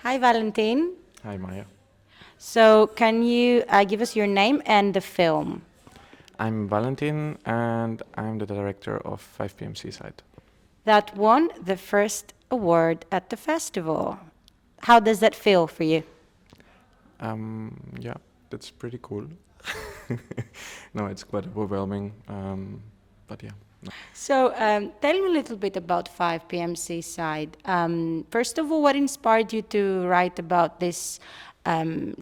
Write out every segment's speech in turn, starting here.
Hi, Valentin. Hi, Maya. So, can you give us your name and the film? I'm Valentin, and I'm the director of 5 p.m. Seaside. That won the first award at the festival. How does that feel for you? Yeah, that's pretty cool. No, it's quite overwhelming, but yeah. No. So, tell me a little bit about 5 p.m. Seaside. First of all, what inspired you to write about this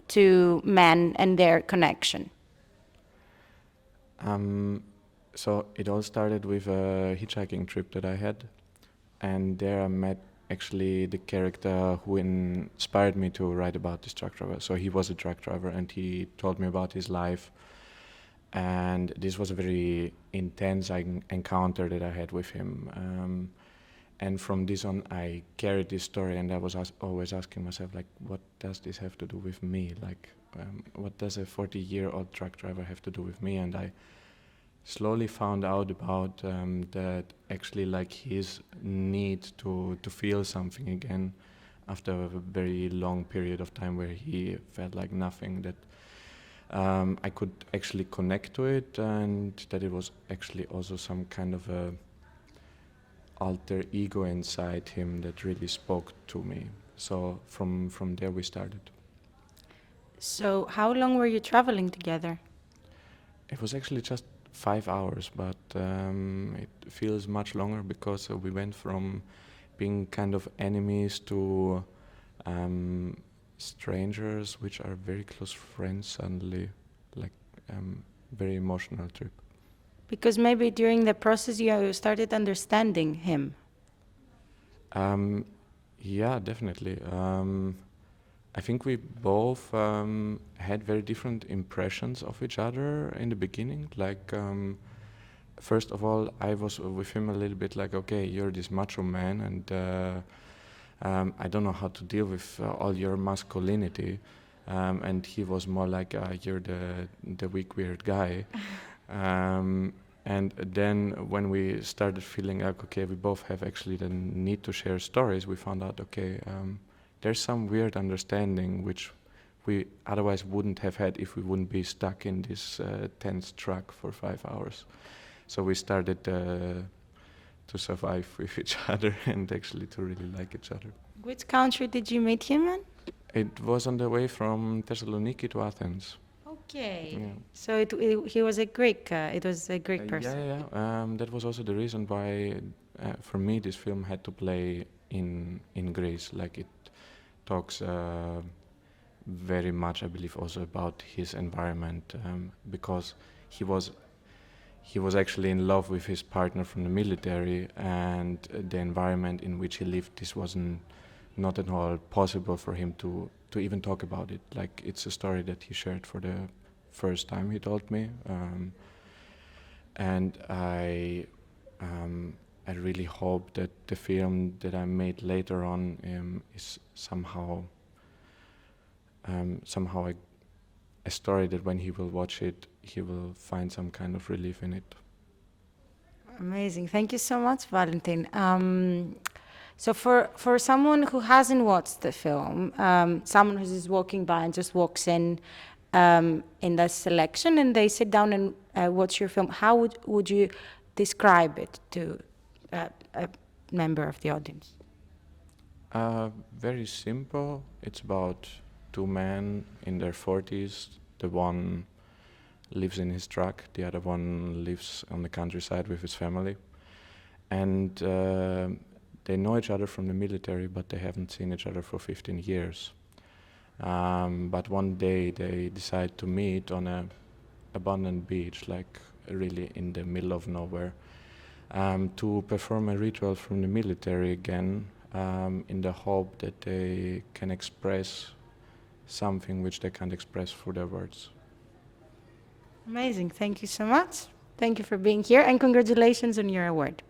two men and their connection? So it all started with a hitchhiking trip that I had, and there I met actually the character who inspired me to write about this truck driver. So he was a truck driver, and he told me about his life. And this was a very intense encounter that I had with him. And from this on, I carried this story, and I was always asking myself, like, what does this have to do with me? Like, what does a 40-year-old truck driver have to do with me? And I slowly found out about that actually, like, his need to feel something again after a very long period of time where he felt like nothing, that I could actually connect to it, and that it was actually also some kind of a alter ego inside him that really spoke to me. So from there we started. So, how long were you traveling together? It was actually just 5 hours, but it feels much longer because we went from being kind of enemies to strangers, which are very close friends suddenly, like very emotional trip. Because maybe during the process you started understanding him. Um, yeah, definitely. I think we both had very different impressions of each other in the beginning. Like, first of all, I was with him a little bit like, okay, you're this macho man, and I don't know how to deal with all your masculinity. And he was more like, you're the weak, weird guy. Um, and then when we started feeling like, okay, we both have actually the need to share stories, we found out, okay, there's some weird understanding which we otherwise wouldn't have had if we wouldn't be stuck in this tense truck for 5 hours. So we started to survive with each other and actually to really like each other. Which country did you meet him in? It was on the way from Thessaloniki to Athens. Okay. Yeah. So he was a Greek. It was a Greek person. Yeah. That was also the reason why, for me, this film had to play in Greece. Like, it talks very much, I believe, also about his environment, because he was actually in love with his partner from the military, and the environment in which he lived, this wasn't not at all possible for him to even talk about it. Like, it's a story that he shared for the first time, he told me, and I really hope that the film that I made later on is somehow a story that when he will watch it, he will find some kind of relief in it. Amazing. Thank you so much, Valentin. So for someone who hasn't watched the film, someone who's just walking by and just walks in the selection and they sit down and watch your film, how would you describe it to a member of the audience? Very simple. It's about two men in their 40s. The one lives in his truck, the other one lives on the countryside with his family. And they know each other from the military, but they haven't seen each other for 15 years. But one day they decide to meet on a abandoned beach, like really in the middle of nowhere, to perform a ritual from the military again, in the hope that they can express something which they can't express through their words. Amazing. Thank you so much. Thank you for being here and congratulations on your award.